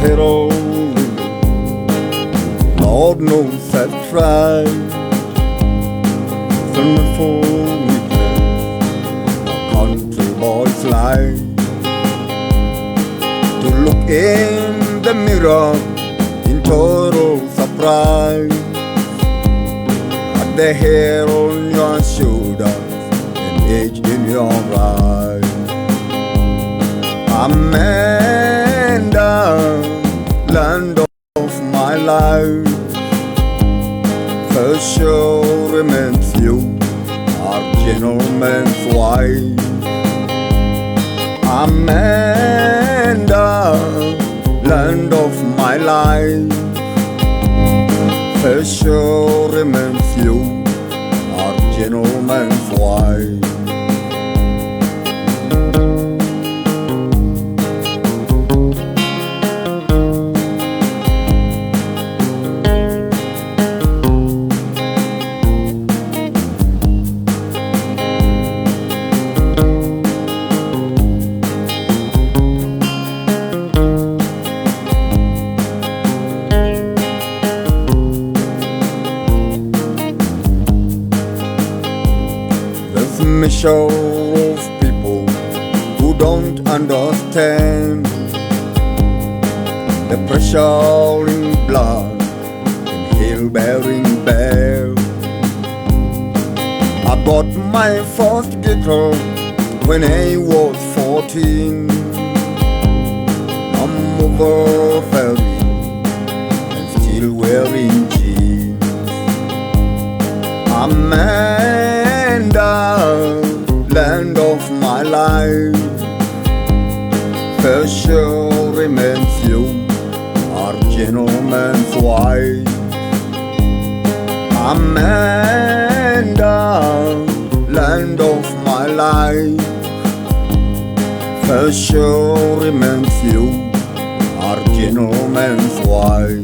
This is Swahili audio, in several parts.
Pero Lord knows I've tried from for a country boy's life to look in the mirror in total surprise at the hair on your shoulders and age in your eyes. Amanda, land of my life, for sure remains you, our gentleman's wife. Amanda, land of my life, for sure remains you, our gentleman's wife. A show of people who don't understand the pressure in blood and hill-bearing bear. I bought my first guitar when I was 14. I'm over 30 and still wearing jeans. Amanda, land of my life, for sure remains you, our gentleman's wife. Amanda, land of my life, for sure remains you, our gentleman's wife.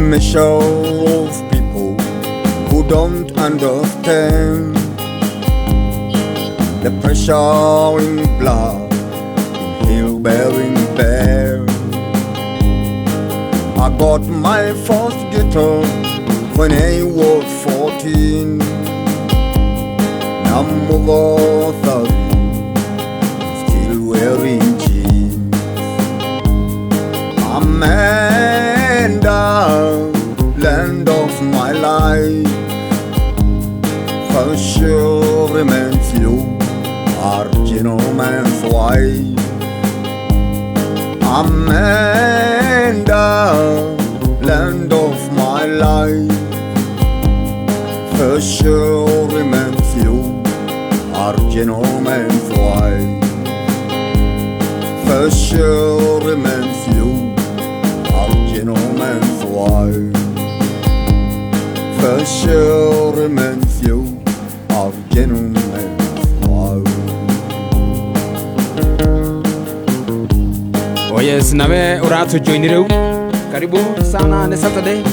A show of people who don't understand the pressure in blood in hill-bearing bear. I got my first guitar when I was 14. I'm over 30, still wearing jeans. Amanda, land of my life, for sure remains you, our gentleman's wife. Amanda, land of my life, for sure remains you, our gentleman's wife. For sure remains you, our gentleman's wife. For sure remains you, our gentleman's wife. Oh yes, nawe uratu join reu. Karibu sana ni Saturday.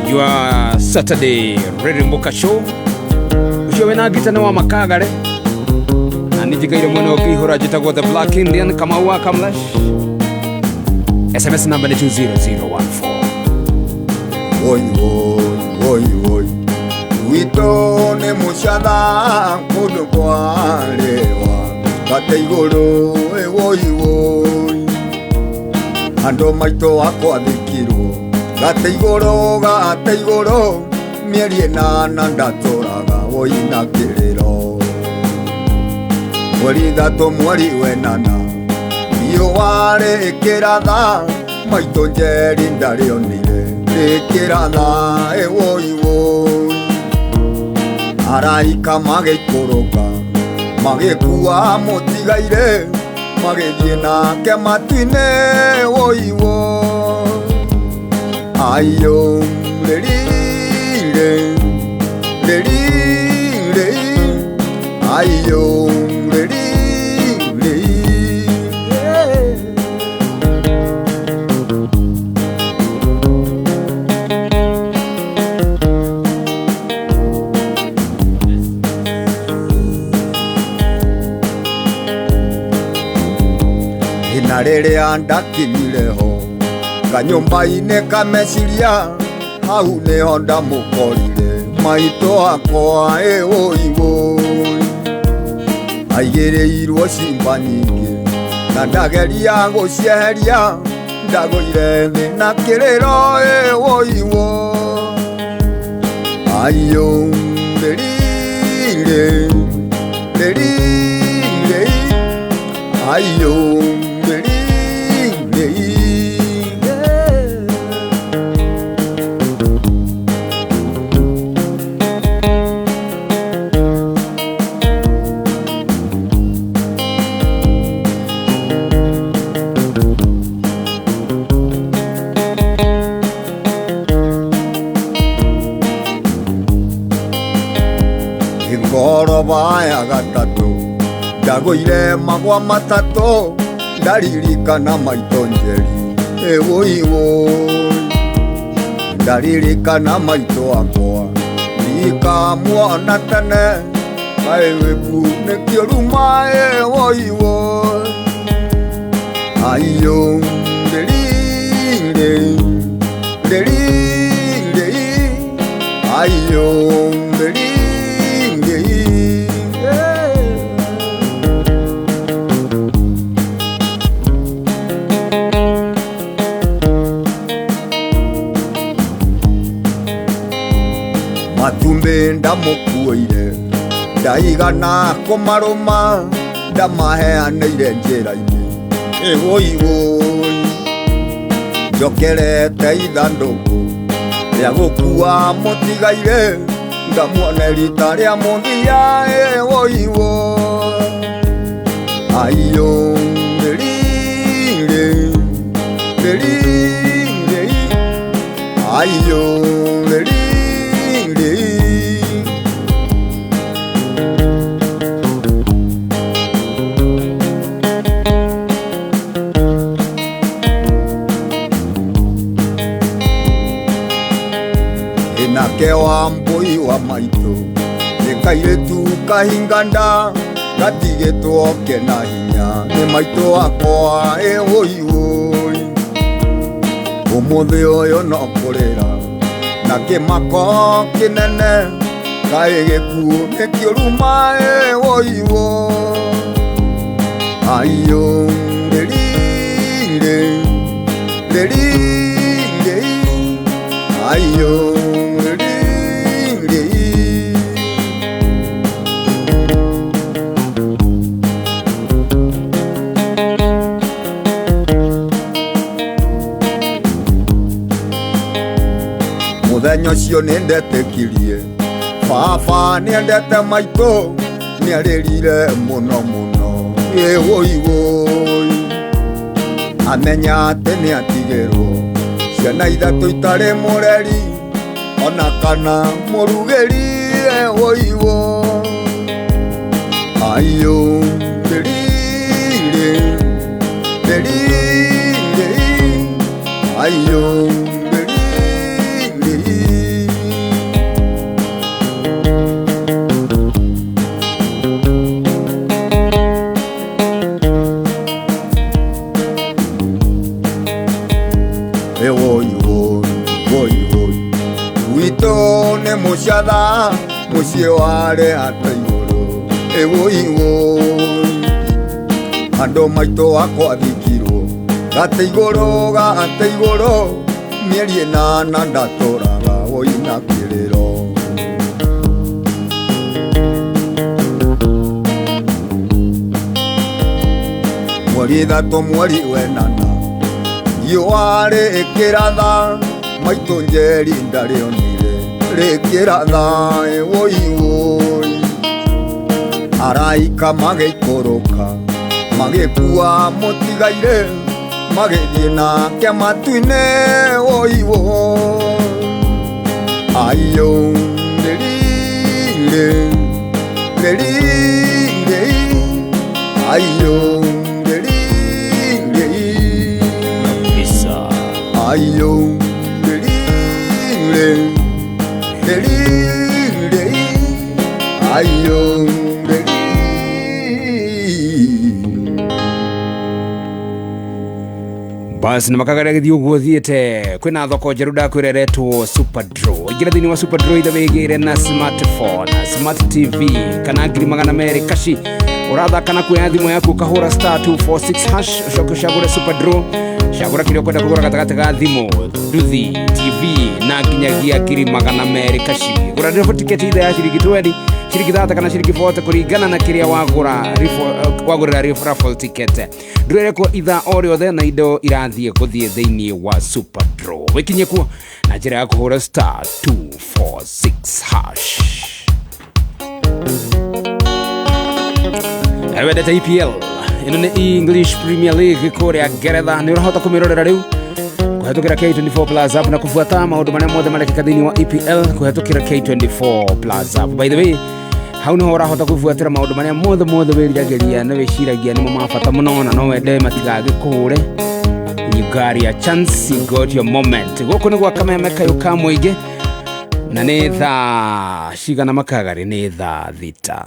Your Saturday Rerimboka show. Ushowe na gitana wa makagare. Anijikaire mwana okihura jitagwa the Black Indian kama wa kamlash. SMS number ni 20014. Woi woi, woi woi, witone mushada kudu kwalewa kate igoro, woi woi, ando maito akwa thikiro kate igoro, mieri enana ndatoraga woi na kiriro, mweri thatu mweri wenana iyo ware kiratha maito njeri ndarionire kiratha woi woi, araika magikoroka magikua mutigaire magithie nake matine woi woi. Ayo leli le leli le ayo leli le Inarere andakinyireho kanyumba-inĩ kameciria hau nĩho ndamũkorire maitũ akwa woi woi aigĩrĩirwo cimba nyingĩ na ndageria gũcieheria ndagũire thĩ na kĩrĩro woi woi ayo lelile lelile ayo Ngoroba ya gatatu ndagũire magwa matatũ ndaririkana maitũ njeri woi woi ndaririkana maitũ akwa ndikamuona tene kaĩ wĩku nĩkĩo ruma woi woi ayo lelile lelile ayo lelile matumbi ndamukuire ndaigana kumaruma ndamaheanĩire njĩra-inĩ woi woi njokerete ithandũkũ rĩa gũkua mũtigaire ngamuone rita rĩa mũthia woi woi ayo lelile lelile ayo lelile nake wa mbui wa maitũ nĩkairĩtu kahinganda gatigĩtwo kena hinya nĩ maitũ akwa woi woi ũmũthĩ ũyũ no kũrĩra na kĩmako kĩnene kaĩ gĩkuũ nĩkĩo ruma woi woi ayo lelile lelile ayo mũthenya ũcio nĩndetĩkirie baba nĩendete maitũ nĩarĩrire mũno mũno woi woi amenya atĩ nĩatigĩrwo ciana ithatũ itarĩ mũreri ona kana mũrugĩri woi woi ayo lelile lelile ayo woi woi woi woi witũ nĩ mũcatha mũciĩ warĩ hata igũrũ woi woi andũ maitũ akwa thikirwo gata igũrũ mĩeri ĩnana ndatũraga woi na kĩrĩro mweri ithatũ mweri wenana riũa rĩkĩratha maitũ njeri ndarĩonire rĩkĩratha woi woi araika magĩikũrũka magĩkua mũtigaire Magedi na kia matuine Woi Woi. Ayo lelile lelile. Ayo lelile. Bisa. Ayo lelile lelile. Ayo lelile. Basi na makagara githiuguo thiete kwina thoko njeru ndakwireretwo Super Draw. Ingira thini wa Super Draw ithabigire na smartphone, smart TV kana ngiri magana meri kashi. Urathaka na kuoya thimu yaku ukahura *246# ucoke ucagure Super Draw. Cagura kiria ukwenda kugura gatagati ga thimu, nduthi, TV na nginyagia ngiri magana meri kashi. Gura ndirebo tiketi itha ya ciringi 20, ciringi 30 kana ciringi 40 kuringana na kiria wagurira raffle ticket. Ndwere ko itha ori othe na indo irathie guthie thiini wa Super Draw. Wikinye kuo na njira ya kuhura *246#. Awedete EPL, ino ni English Premier League kuria Ngeretha. Ni urahota kumirorera riu kuhetukira K24 Plus app na kufuata maundu maria mothe marekeka thiini wa EPL kuhetukira K24 Plus app. By the way, hau niho urahota kufuatira maundu maria mothe wiriragiria na wiciragia nimo mabata muno na no wende matigage kuhure. You got your chance, you got your moment. Guku ni gwa kameme kayo ka muingi na ni thaa cigana makagari ni thaa thita.